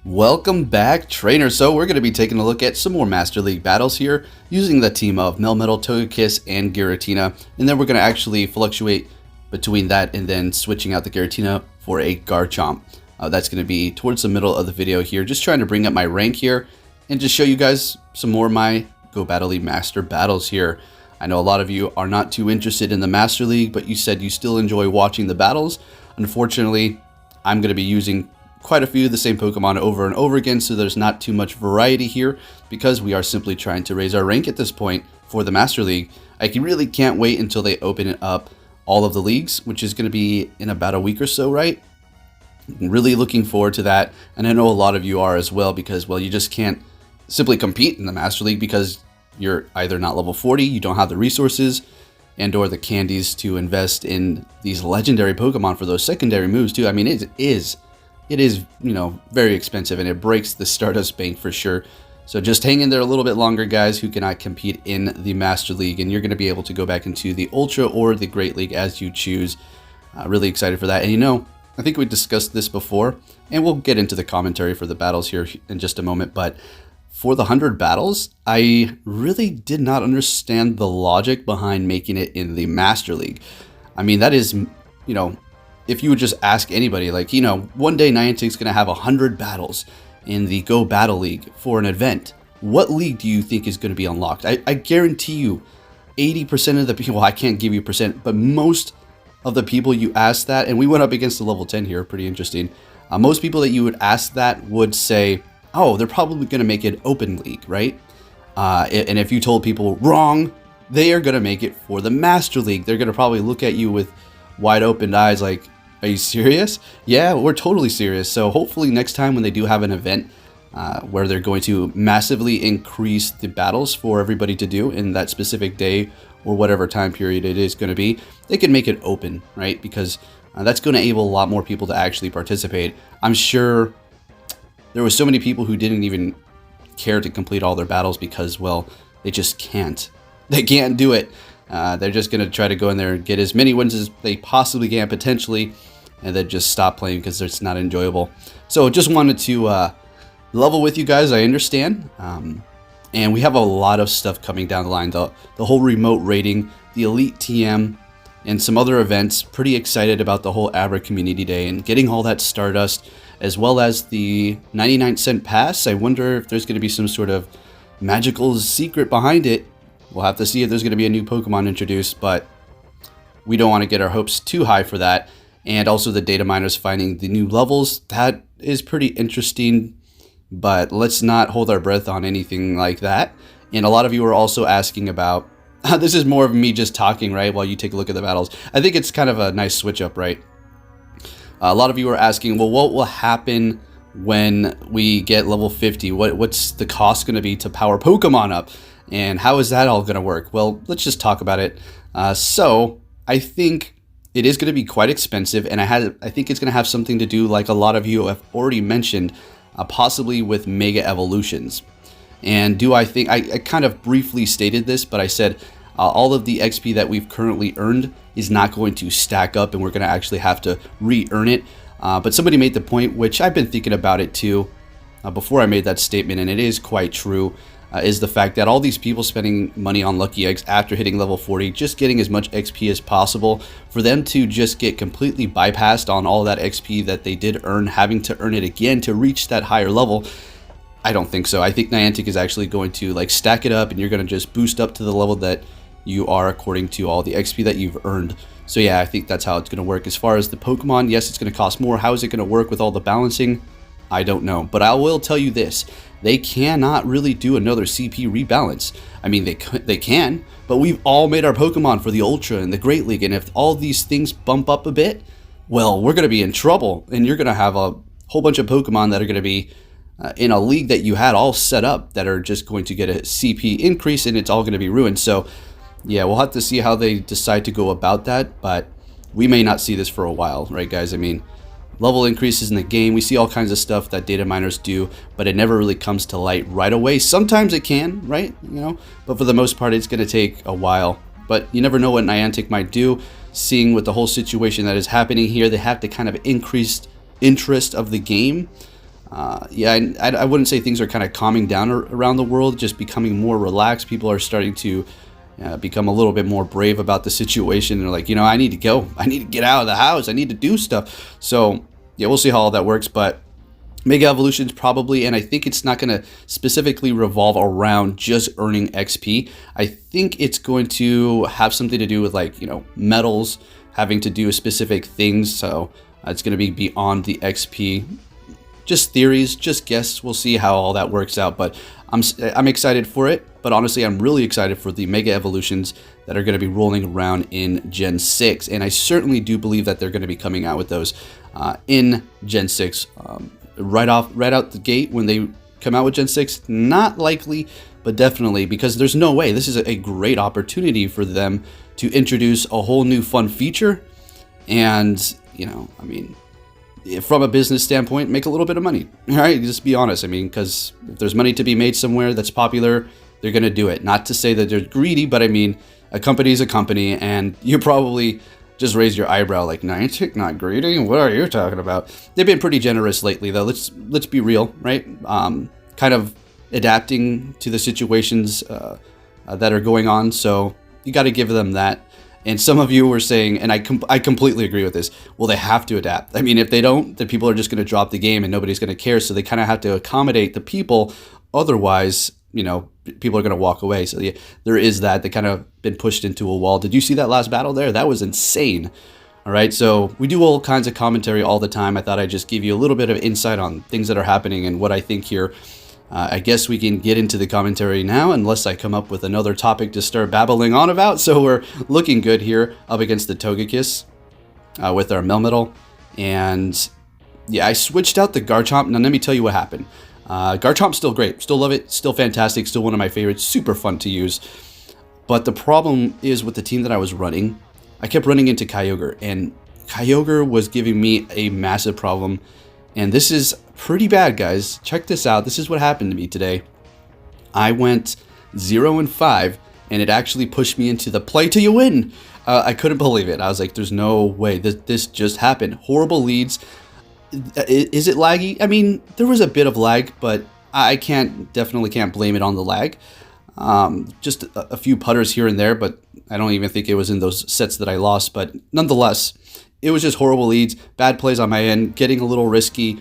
Welcome back, trainers. So we're going to be taking a look at some more Master League battles here using the team of Melmetal, Togekiss, and Giratina. And then we're going to actually fluctuate between that and then switching out the Giratina for a Garchomp. That's going to be towards the middle of the video here. Just trying to bring up my rank here and just show you guys some more of my Go Battle League Master battles here. I know a lot of you are not too interested in the Master League, but you said you still enjoy watching the battles. Unfortunately, I'm going to be using quite a few of the same Pokemon over and over again, so there's not too much variety here because we are simply trying to raise our rank at this point for the Master League. I really can't wait until they open it up all of the leagues, which is going to be in about a week or so, right? I'm really looking forward to that, and I know a lot of you are as well because, well, you just can't simply compete in the Master League because you're either not level 40, you don't have the resources, and or the candies to invest in these legendary Pokemon for those secondary moves too. I mean, it is, you know, very expensive and it breaks the Stardust Bank for sure. So just hang in there a little bit longer, guys, who cannot compete in the Master League, and you're going to be able to go back into the Ultra or the Great League as you choose. Really excited for that. And you know, I think we discussed this before, and we'll get into the commentary for the battles here in just a moment, but for the 100 battles, I really did not understand the logic behind making it in the Master League. I mean, that is, you know, if you would just ask anybody, like, you know, one day Niantic's going to have 100 battles in the Go Battle League for an event. What league do you think is going to be unlocked? I guarantee you 80% of the people, well, I can't give you percent, but most of the people you ask that, and we went up against the level 10 here, pretty interesting. Most people that you would ask that would say, oh, they're probably going to make it open league, right? And if you told people wrong, they are going to make it for the Master League. They're going to probably look at you with wide open eyes like, are you serious? Yeah, we're totally serious. So hopefully next time when they do have an event where they're going to massively increase the battles for everybody to do in that specific day or whatever time period it is going to be, they can make it open, right? Because that's going to enable a lot more people to actually participate. I'm sure there were so many people who didn't even care to complete all their battles because, well, they just can't. They can't do it. They're just going to try to go in there and get as many wins as they possibly can potentially, and then just stop playing because it's not enjoyable. So just wanted to level with you guys. I understand. And we have a lot of stuff coming down the line. The whole remote rating, the Elite TM, and some other events. Pretty excited about the whole Abra Community Day and getting all that Stardust, as well as the 99-cent pass. I wonder if there's going to be some sort of magical secret behind it. We'll have to see if there's going to be a new Pokemon introduced, but we don't want to get our hopes too high for that. And also the data miners finding the new levels. That is pretty interesting, but let's not hold our breath on anything like that. And a lot of you are also asking about, this is more of me just talking, right, while you take a look at the battles. I think it's kind of a nice switch up, right? A lot of you are asking, well, what will happen when we get level 50? What's the cost going to be to power Pokemon up? And how is that all going to work? Well, let's just talk about it. So I think it is going to be quite expensive, and I think it's going to have something to do, like a lot of you have already mentioned, possibly with Mega Evolutions. And I kind of briefly stated this, but I said all of the XP that we've currently earned is not going to stack up, and we're going to actually have to re-earn it. But somebody made the point, which I've been thinking about it too, before I made that statement, and it is quite true. Is the fact that all these people spending money on Lucky Eggs after hitting level 40, just getting as much XP as possible, for them to just get completely bypassed on all that XP that they did earn, having to earn it again to reach that higher level, I don't think so. I think Niantic is actually going to like stack it up, and you're going to just boost up to the level that you are according to all the XP that you've earned. So yeah, I think that's how it's going to work. As far as the Pokemon, yes, it's going to cost more. How is it going to work with all the balancing? I don't know, but I will tell you this. They cannot really do another CP rebalance. I mean, they can, but we've all made our Pokemon for the Ultra and the Great League, and if all these things bump up a bit, well, we're going to be in trouble, and you're going to have a whole bunch of Pokemon that are going to be in a league that you had all set up that are just going to get a CP increase, and it's all going to be ruined. So, yeah, we'll have to see how they decide to go about that, but we may not see this for a while, right, guys? I mean, level increases in the game, we see all kinds of stuff that data miners do, but it never really comes to light right away. Sometimes it can, right? You know, but for the most part, it's going to take a while. But you never know what Niantic might do. Seeing with the whole situation that is happening here, they have to kind of increase interest of the game. Yeah, I wouldn't say things are kind of calming down around the world, just becoming more relaxed. People are starting to become a little bit more brave about the situation. They're like, I need to go. I need to get out of the house. I need to do stuff. So, yeah, we'll see how all that works. But Mega Evolutions probably, and I think it's not going to specifically revolve around just earning XP. I think it's going to have something to do with, like, medals having to do with specific things. So it's going to be beyond the XP. Just theories, just guess. We'll see how all that works out, but I'm excited for it. But honestly, I'm really excited for the Mega Evolutions that are going to be rolling around in Gen 6, and I certainly do believe that they're going to be coming out with those in Gen 6 right out the gate when they come out with Gen 6. Not likely, but definitely, because there's no way. This is a great opportunity for them to introduce a whole new fun feature, and I mean, from a business standpoint, make a little bit of money. All right, just be honest. I mean, because if there's money to be made somewhere that's popular, they're going to do it. Not to say that they're greedy, but I mean, a company is a company, and you probably just raised your eyebrow like, Niantic, not greedy? What are you talking about? They've been pretty generous lately, though. Let's be real, right? Kind of adapting to the situations that are going on, so you got to give them that. And some of you were saying, and I completely agree with this, well, they have to adapt. I mean, if they don't, then people are just going to drop the game and nobody's going to care. So they kind of have to accommodate the people. Otherwise, people are going to walk away. So yeah, there is that. They kind of been pushed into a wall. Did you see that last battle there? That was insane. All right, so we do all kinds of commentary all the time. I thought I'd just give you a little bit of insight on things that are happening and what I think here. I guess we can get into the commentary now, unless I come up with another topic to start babbling on about. So we're looking good here up against the Togekiss with our Melmetal. And yeah, I switched out the Garchomp. Now let me tell you what happened. Garchomp's still great. Still love it. Still fantastic. Still one of my favorites. Super fun to use. But the problem is with the team that I was running, I kept running into Kyogre. And Kyogre was giving me a massive problem. And this is pretty bad, guys. Check this out. This is what happened to me today. I went 0-5, and it actually pushed me into the play till you win. I couldn't believe it. I was like, there's no way. This just happened. Horrible leads. Is it laggy? I mean, there was a bit of lag, but I definitely can't blame it on the lag. Just a few putters here and there, but I don't even think it was in those sets that I lost. But nonetheless, it was just horrible leads, bad plays on my end, getting a little risky,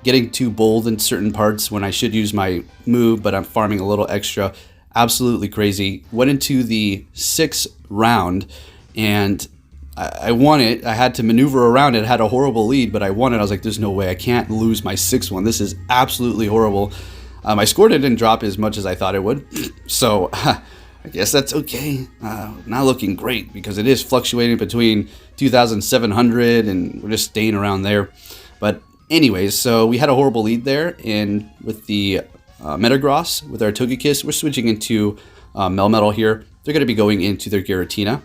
getting too bold in certain parts when I should use my move, but I'm farming a little extra. Absolutely crazy. Went into the 6th round, and I won it. I had to maneuver around it. I had a horrible lead, but I won it. I was like, there's no way. I can't lose my 6th one. This is absolutely horrible. My score didn't drop as much as I thought it would, so I guess that's okay. Not looking great because it is fluctuating between 2,700 and we're just staying around there. But anyways, so we had a horrible lead there, and with the Metagross, with our Togekiss, we're switching into Melmetal here. They're going to be going into their Giratina.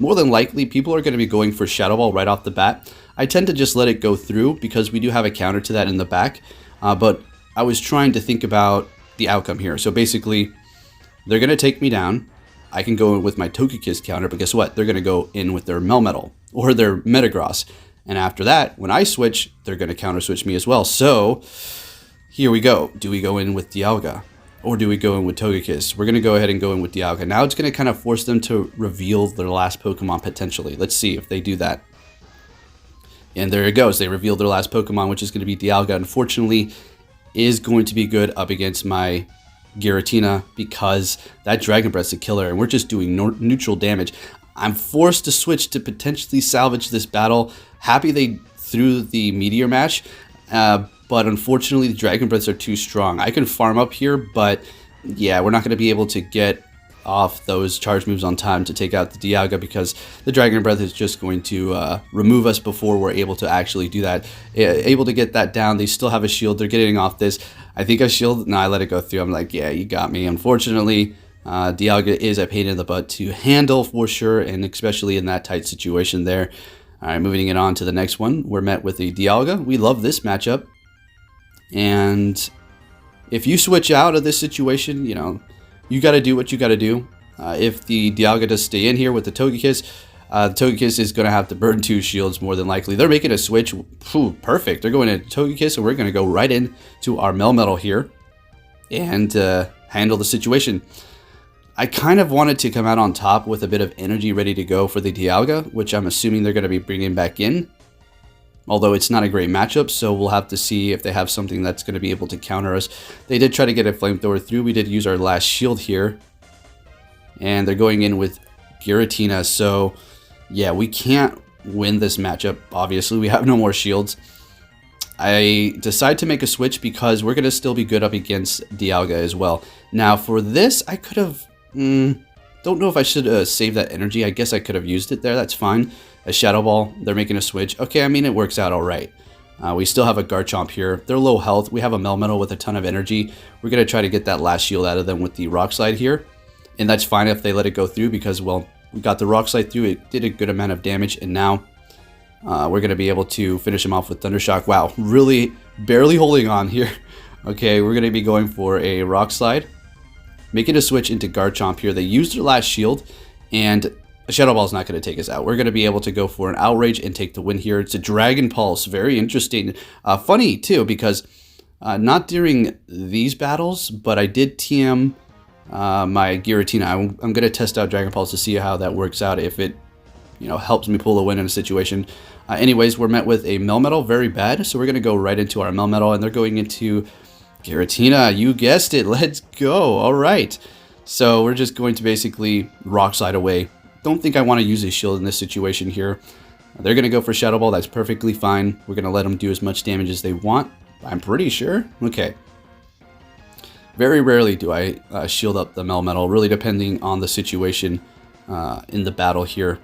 More than likely, people are going to be going for Shadow Ball right off the bat. I tend to just let it go through because we do have a counter to that in the back. But I was trying to think about the outcome here. So basically, they're going to take me down. I can go in with my Togekiss counter, but guess what? They're going to go in with their Melmetal or their Metagross. And after that, when I switch, they're going to counter switch me as well. So here we go. Do we go in with Dialga? Or do we go in with Togekiss? We're going to go ahead and go in with Dialga. Now it's going to kind of force them to reveal their last Pokemon potentially. Let's see if they do that. And there it goes. They revealed their last Pokemon, which is going to be Dialga. Unfortunately, is going to be good up against my Giratina because that Dragon Breath's a killer, and we're just doing neutral damage. I'm forced to switch to potentially salvage this battle. Happy they threw the Meteor Mash, but unfortunately the Dragon Breaths are too strong. I can farm up here, but yeah, we're not going to be able to get off those charge moves on time to take out the Dialga because the Dragon Breath is just going to remove us before we're able to actually do that. Able to get that down. They still have a shield. They're getting off this. I think I shield. No, I let it go through. I'm like, yeah, you got me. Unfortunately, Dialga is a pain in the butt to handle for sure, and especially in that tight situation there. All right, moving it on to the next one. We're met with a Dialga. We love this matchup. And if you switch out of this situation, you got to do what you got to do. If the Dialga does stay in here with the Togekiss, Togekiss is going to have to burn 2 shields more than likely. They're making a switch. Phew, perfect. They're going to Togekiss, and we're going to go right into our Melmetal here and handle the situation. I kind of wanted to come out on top with a bit of energy ready to go for the Dialga, which I'm assuming they're going to be bringing back in. Although it's not a great matchup, so we'll have to see if they have something that's going to be able to counter us. They did try to get a Flamethrower through. We did use our last shield here. And they're going in with Giratina, so yeah, we can't win this matchup. Obviously, we have no more shields. I decide to make a switch because we're going to still be good up against Dialga as well. Now, for this, I could have... don't know if I should save that energy. I guess I could have used it there. That's fine. A Shadow Ball. They're making a switch. Okay, I mean, it works out all right. We still have a Garchomp here. They're low health. We have a Melmetal with a ton of energy. We're going to try to get that last shield out of them with the Rock Slide here. And that's fine if they let it go through because, well, we got the Rock Slide through. It did a good amount of damage, and now we're going to be able to finish him off with Thunder Shock. Wow, really barely holding on here. Okay, we're going to be going for a Rock Slide. Making a switch into Garchomp here. They used their last shield, and a Shadow Ball is not going to take us out. We're going to be able to go for an Outrage and take the win here. It's a Dragon Pulse. Very interesting. Funny, too, because not during these battles, but I did TM... my Giratina. I'm going to test out Dragon Pulse to see how that works out, if it, helps me pull a win in a situation. Anyways, we're met with a Melmetal, very bad, so we're going to go right into our Melmetal, and they're going into Giratina. You guessed it, let's go. All right, so we're just going to basically Rock Slide away. Don't think I want to use a shield in this situation here. They're going to go for Shadow Ball. That's perfectly fine. We're going to let them do as much damage as they want. I'm pretty sure. Okay. Very rarely do I shield up the Melmetal, really depending on the situation in the battle here.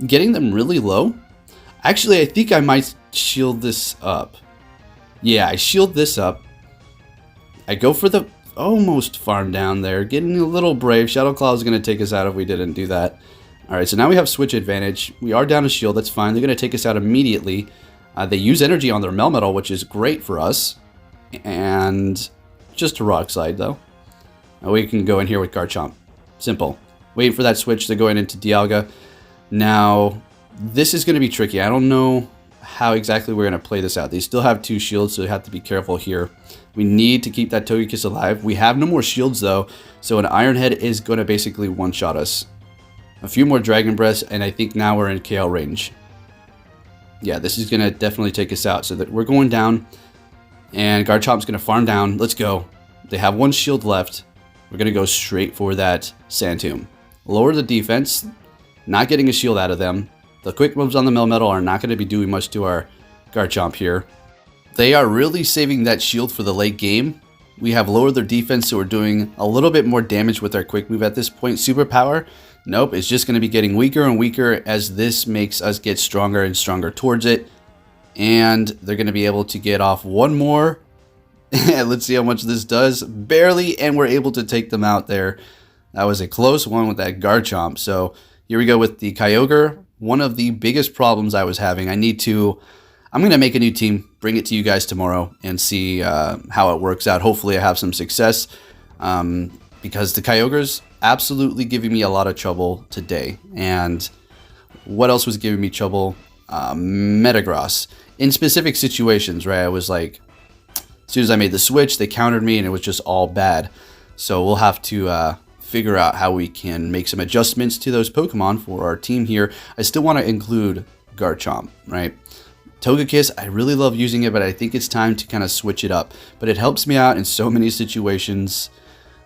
Getting them really low. Actually, I think I might shield this up. Yeah, I shield this up. I go for the almost farm down there. Getting a little brave. Shadow Claw is going to take us out if we didn't do that. Alright, so now we have switch advantage. We are down a shield, that's fine. They're going to take us out immediately. They use energy on their Melmetal, which is great for us. And... just a Rock Slide, though. Now we can go in here with Garchomp. Simple. Wait for that switch to go into Dialga. Now, this is going to be tricky. I don't know how exactly we're going to play this out. They still have 2 shields, so we have to be careful here. We need to keep that Togekiss alive. We have no more shields, though, so an Iron Head is going to basically one-shot us. A few more Dragon Breaths, and I think now we're in KO range. Yeah, this is going to definitely take us out, so that we're going down. And Garchomp's going to farm down. Let's go. They have 1 shield left. We're going to go straight for that Sand Tomb. Lower the defense. Not getting a shield out of them. The quick moves on the Melmetal are not going to be doing much to our Garchomp here. They are really saving that shield for the late game. We have lowered their defense, so we're doing a little bit more damage with our quick move at this point. Superpower? Nope, it's just going to be getting weaker and weaker as this makes us get stronger and stronger towards it. And they're going to be able to get off 1 more. Let's see how much this does. Barely, and we're able to take them out there. That was a close one with that Garchomp. So here we go with the Kyogre. One of the biggest problems I was having. I'm going to make a new team, bring it to you guys tomorrow, and see how it works out. Hopefully I have some success. Because the Kyogre's absolutely giving me a lot of trouble today. And what else was giving me trouble? Metagross. In specific situations, right? I was like, as soon as I made the switch, they countered me and it was just all bad. So we'll have to figure out how we can make some adjustments to those Pokemon for our team here. I still want to include Garchomp, right? Togekiss, I really love using it, but I think it's time to kind of switch it up. But it helps me out in so many situations.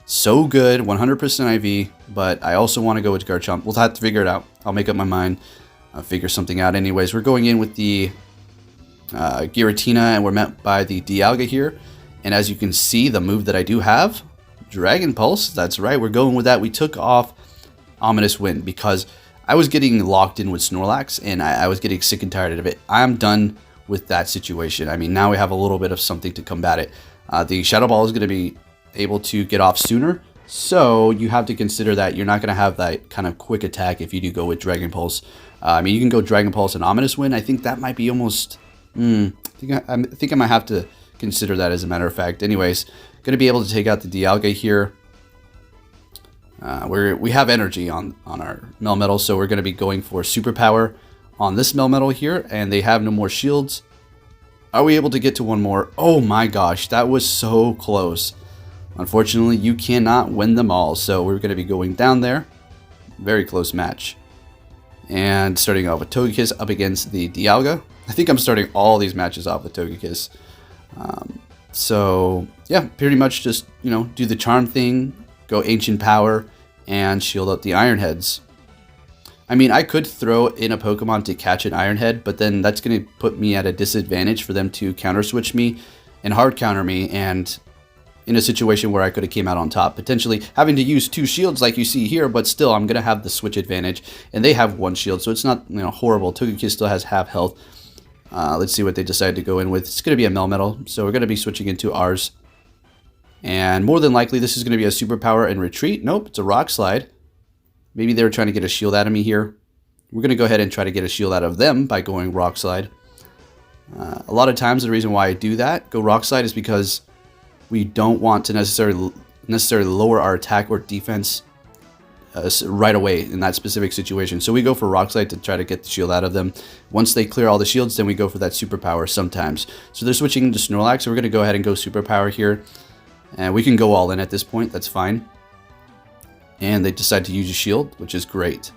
So good, 100% IV, but I also want to go with Garchomp. We'll have to figure it out. I'll make up my mind. I'll figure something out anyways. We're going in with the Giratina, and we're met by the Dialga here. And as you can see, the move that I do have, Dragon Pulse, that's right, we're going with that. We took off Ominous Wind because I was getting locked in with Snorlax, and I was getting sick and tired of it. I'm done with that situation. I mean, now we have a little bit of something to combat it. The Shadow Ball is going to be able to get off sooner, so you have to consider that you're not going to have that kind of quick attack if you do go with Dragon Pulse. I mean, you can go Dragon Pulse and Ominous Wind. I think that might be almost... I think I might have to consider that, as a matter of fact. Anyways, going to be able to take out the Dialga here. We have energy on our Melmetal, so we're going to be going for superpower on this Melmetal here, and they have no more shields. Are we able to get to one more? Oh my gosh, that was so close. Unfortunately, you cannot win them all, so we're going to be going down there. Very close match. And starting off with Togekiss up against the Dialga. I think I'm starting all these matches off with Togekiss. So yeah, pretty much just, you know, do the charm thing, go ancient power, and shield up the Iron Heads. I mean, I could throw in a Pokemon to catch an Iron Head, but then that's going to put me at a disadvantage for them to counter switch me and hard counter me, and in a situation where I could have came out on top, potentially having to use 2 shields like you see here, but still I'm going to have the switch advantage, and they have 1 shield, so it's not, you know, horrible. Togekiss still has half health. Let's see what they decide to go in with. It's going to be a Melmetal, so we're going to be switching into ours. And more than likely, this is going to be a superpower and retreat. Nope, it's a Rock Slide. Maybe they were trying to get a shield out of me here. We're going to go ahead and try to get a shield out of them by going Rock Slide. A lot of times the reason why I do that, go Rock Slide, is because we don't want to necessarily lower our attack or defense right away in that specific situation. So we go for Rock Slide to try to get the shield out of them. Once they clear all the shields, then we go for that superpower sometimes. So they're switching into Snorlax, so we're going to go ahead and go superpower here. And we can go all in at this point, that's fine. And they decide to use a shield, which is great,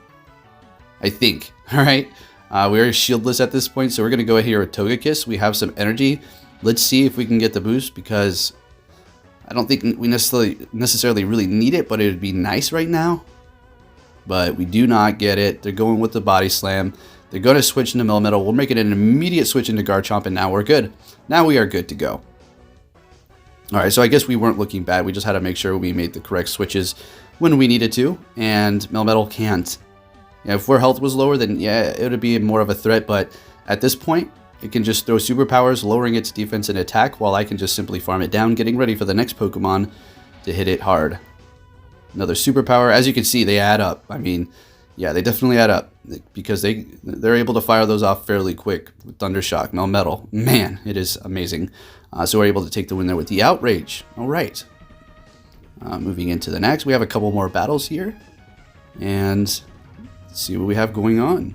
I think. All right, we are shieldless at this point, so we're going to go ahead here with Togekiss. We have some energy. Let's see if we can get the boost, because I don't think we necessarily really need it, but it would be nice right now. But we do not get it. They're going with the Body Slam. They're going to switch into Melmetal. We'll make it an immediate switch into Garchomp, and now we're good. Now we are good to go. Alright, so I guess we weren't looking bad. We just had to make sure we made the correct switches when we needed to, and Melmetal can't. You know, if our health was lower, then yeah, it would be more of a threat, but at this point, it can just throw superpowers, lowering its defense and attack, while I can just simply farm it down, getting ready for the next Pokemon to hit it hard. Another superpower. As you can see, they add up. I mean, yeah, they definitely add up, because they're able to fire those off fairly quick with Thundershock, Melmetal. Man, it is amazing. So we're able to take the win there with the Outrage. All right. Moving into the next, we have a couple more battles here, and let's see what we have going on.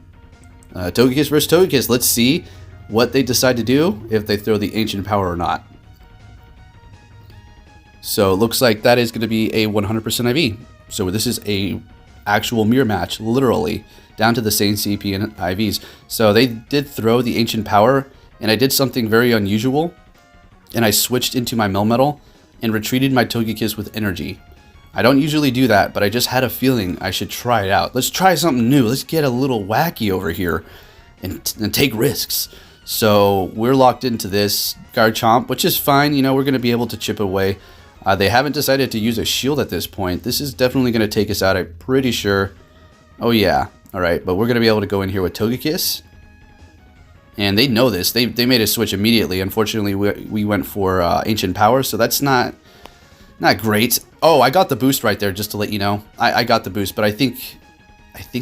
Togekiss versus Togekiss. Let's see what they decide to do, if they throw the ancient power or not. So it looks like that is going to be a 100% IV. So this is a actual mirror match, literally, down to the same CP and IVs. So they did throw the ancient power, and I did something very unusual, and I switched into my Melmetal and retreated my Togekiss with energy. I don't usually do that, but I just had a feeling I should try it out. Let's try something new. Let's get a little wacky over here and take risks. So we're locked into this Garchomp, which is fine. You know, we're going to be able to chip away. They haven't decided to use a shield at this point. This is definitely going to take us out, I'm pretty sure. Oh yeah, all right, but we're going to be able to go in here with Togekiss. And they know this. They made a switch immediately. Unfortunately, we went for Ancient Power, so that's not great. Oh, I got the boost right there, just to let you know. I got the boost, but I think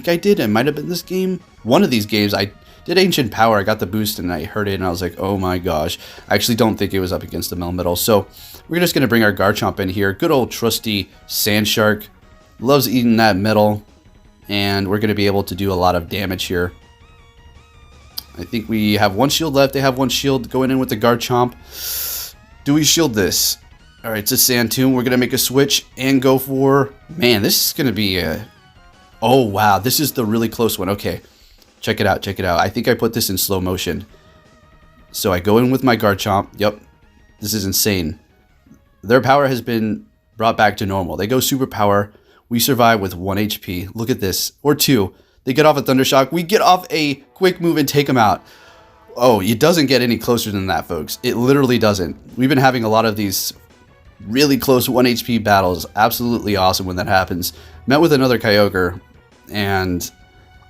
I did. It might have been this game. One of these games, I did Ancient Power. I got the boost, and I heard it, and I was like, oh my gosh. I actually don't think it was up against the Melmetal. So we're just going to bring our Garchomp in here. Good old trusty Sandshark. Loves eating that metal, and we're going to be able to do a lot of damage here. I think we have 1 shield left. They have 1 shield going in with the Garchomp. Do we shield this? All right, it's a Sand Tomb. We're going to make a switch and go for... Man, this is going to be a... Oh, wow. This is the really close one. Okay, check it out. Check it out. I think I put this in slow motion. So I go in with my Garchomp. Yep, this is insane. Their power has been brought back to normal. They go super power. We survive with 1 HP. Look at this. Or 2. They get off a Thundershock. We get off a quick move and take them out. Oh, it doesn't get any closer than that, folks. It literally doesn't. We've been having a lot of these really close 1 HP battles. Absolutely awesome when that happens. Met with another Kyogre, and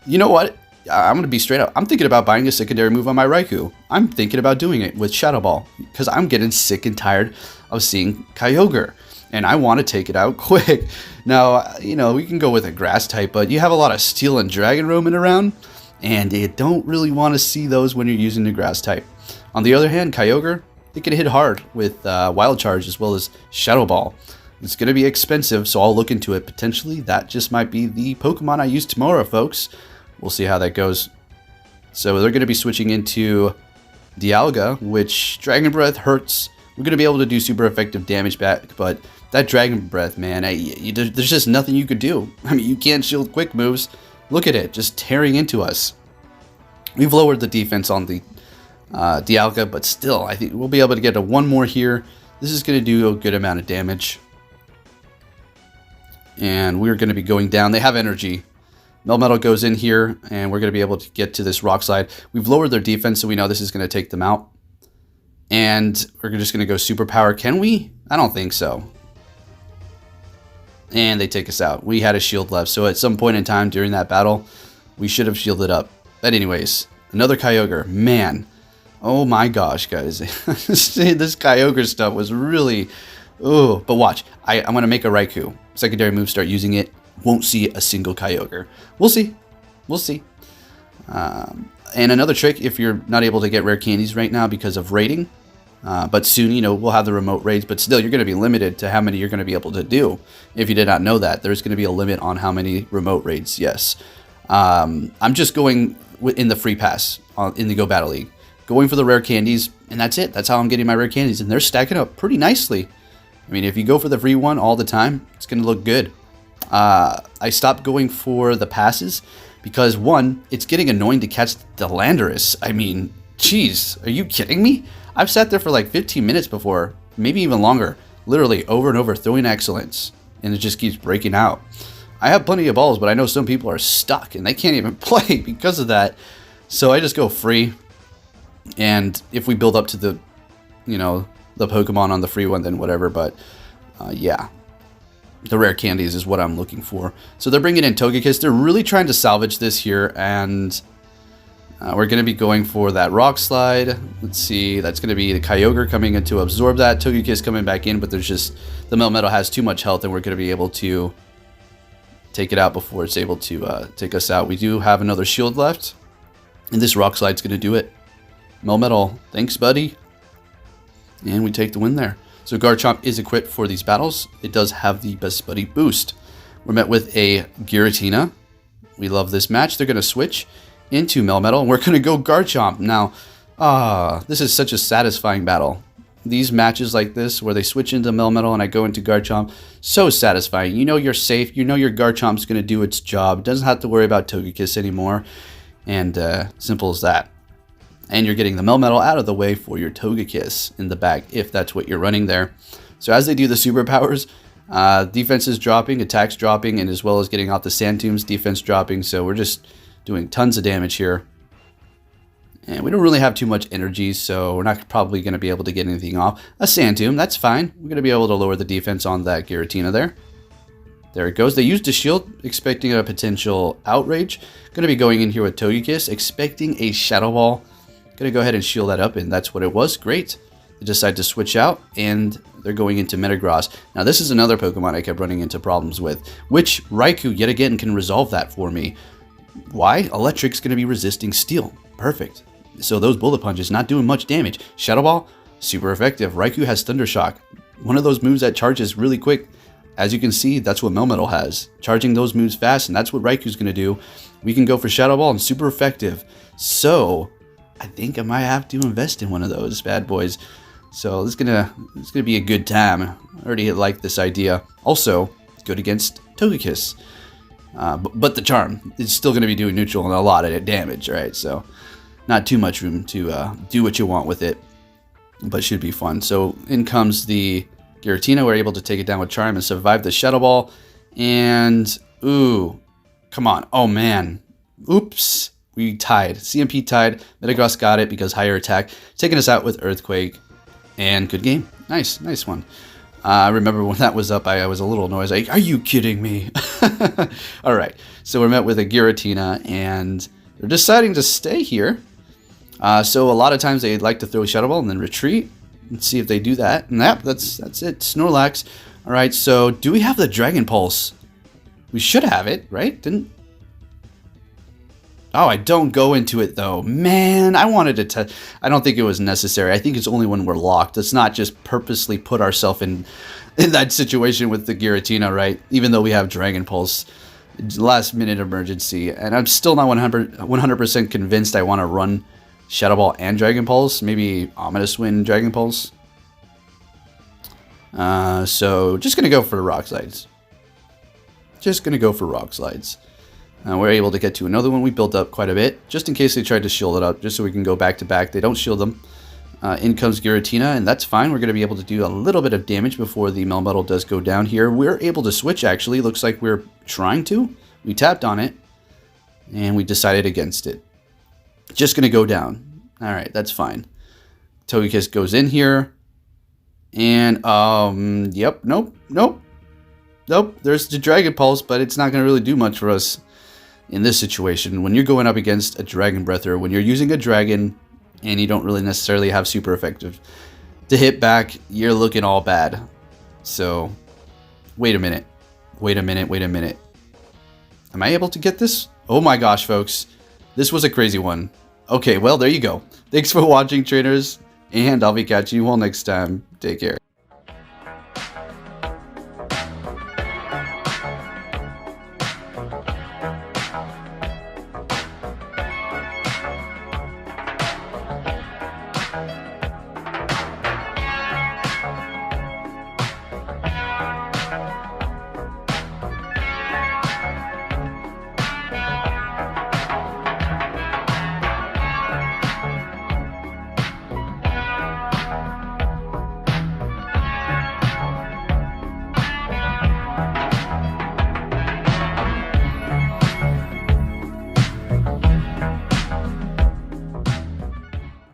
you know what? I'm going to be straight up. I'm thinking about buying a secondary move on my Raikou. I'm thinking about doing it with Shadow Ball, because I'm getting sick and tired of seeing Kyogre, and I want to take it out quick. Now, you know, we can go with a grass type, but you have a lot of Steel and Dragon roaming around, and you don't really want to see those when you're using the grass type. On the other hand, Kyogre, it can hit hard with Wild Charge as well as Shadow Ball. It's going to be expensive, so I'll look into it. Potentially, that just might be the Pokemon I use tomorrow, folks. We'll see how that goes. So they're going to be switching into Dialga, which Dragon Breath hurts. We're going to be able to do super effective damage back, but that Dragon Breath, man, there's just nothing you could do. I mean, you can't shield quick moves. Look at it, just tearing into us. We've lowered the defense on the Dialga, but still, I think we'll be able to get a one more here. This is going to do a good amount of damage. And we're going to be going down. They have energy. Melmetal goes in here, and we're going to be able to get to this rock slide. We've lowered their defense, so we know this is going to take them out. And we're just going to go superpower. Can we? I don't think so. And they take us out. We had a shield left, so at some point in time during that battle, we should have shielded up. But anyways, another Kyogre. Man, oh my gosh, guys. This Kyogre stuff was really... Oh, but watch. I'm going to make a Raikou. Secondary move, start using it. Won't see a single Kyogre. We'll see. We'll see. And another trick, if you're not able to get rare candies right now because of raiding, but soon, you know, we'll have the remote raids, but still, you're going to be limited to how many you're going to be able to do. If you did not know that, there's going to be a limit on how many remote raids, yes. I'm just going in the free pass in the Go Battle League. Going for the rare candies, and that's it. That's how I'm getting my rare candies, and they're stacking up pretty nicely. I mean, if you go for the free one all the time, it's going to look good. I stopped going for the passes because, one, it's getting annoying to catch the Landorus. I mean, geez, are you kidding me? I've sat there for like 15 minutes before, maybe even longer, literally over and over throwing excellence, and it just keeps breaking out. I have plenty of balls, but I know some people are stuck, and they can't even play because of that. So I just go free, and if we build up to the, you know, the Pokemon on the free one, then whatever, but yeah. The rare candies is what I'm looking for. So they're bringing in Togekiss. They're really trying to salvage this here, and we're going to be going for that rock slide. Let's see. That's going to be the Kyogre coming in to absorb that. Togekiss coming back in, but there's just... The Melmetal has too much health, and we're going to be able to take it out before it's able to take us out. We do have another shield left, and this rock slide's going to do it. Melmetal, thanks, buddy. And we take the win there. So Garchomp is equipped for these battles. It does have the Best Buddy boost. We're met with a Giratina. We love this match. They're going to switch into Melmetal, and we're going to go Garchomp. Now, this is such a satisfying battle. These matches like this, where they switch into Melmetal and I go into Garchomp, so satisfying. You know you're safe. You know your Garchomp's going to do its job. It doesn't have to worry about Togekiss anymore. And simple as that. And you're getting the Melmetal out of the way for your Togekiss in the back, if that's what you're running there. So as they do the superpowers, defense is dropping, attacks dropping, and as well as getting out the Sand Tombs, defense dropping. So we're just doing tons of damage here. And we don't really have too much energy, so we're not probably going to be able to get anything off. A Sand Tomb, that's fine. We're going to be able to lower the defense on that Giratina there. There it goes. They used a shield, expecting a potential outrage. Going to be going in here with Togekiss, expecting a Shadow Ball. Going to go ahead and shield that up, and that's what it was. Great. They decide to switch out, and they're going into Metagross. Now, this is another Pokemon I kept running into problems with, which Raikou, yet again, can resolve that for me. Why? Electric's going to be resisting Steel. Perfect. So those Bullet Punches not doing much damage. Shadow Ball, super effective. Raikou has Thunder Shock. One of those moves that charges really quick. As you can see, that's what Melmetal has. Charging those moves fast, and that's what Raikou's going to do. We can go for Shadow Ball and super effective. So I think I might have to invest in one of those bad boys. So it's gonna be a good time. I already like this idea. Also, good against Togekiss. But the charm is still going to be doing neutral and a lot of damage, right? So not too much room to do what you want with it, but should be fun. So in comes the Giratina. We're able to take it down with charm and survive the Shadow Ball. And ooh, come on! Oh man, oops. We tied. CMP tied. Metagross got it because higher attack. Taking us out with Earthquake. And good game. Nice. Nice one. I remember when that was up, I was a little annoyed. Like, are you kidding me? Alright. So we're met with a Giratina. And they're deciding to stay here. So a lot of times they like to throw a Shadow Ball and then retreat. Let's see if they do that. And that's it. Snorlax. Alright. So do we have the Dragon Pulse? We should have it, right? Oh, I don't go into it though. Man, I wanted to test. I don't think it was necessary. I think it's only when we're locked. Let's not just purposely put ourselves in that situation with the Giratina, right? Even though we have Dragon Pulse. Last minute emergency. And I'm still not 100% convinced I want to run Shadow Ball and Dragon Pulse. Maybe Ominous Wind, Dragon Pulse. So just going to go for the Rock Slides. Just going to go for Rock Slides. We're able to get to another one. We built up quite a bit, just in case they tried to shield it up, just so we can go back to back. They don't shield them. In comes Giratina, and that's fine. We're going to be able to do a little bit of damage before the Melmetal does go down here. We're able to switch, actually. Looks like we're trying to. We tapped on it, and we decided against it. Just going to go down. All right, that's fine. Togekiss goes in here, and, yep, nope. There's the Dragon Pulse, but it's not going to really do much for us in this situation. When you're going up against a Dragon Breather, when you're using a Dragon and you don't really necessarily have super effective to hit back, you're looking all bad. So, wait a minute. Am I able to get this? Oh my gosh, folks. This was a crazy one. Okay, well, there you go. Thanks for watching, trainers, and I'll be catching you all next time. Take care.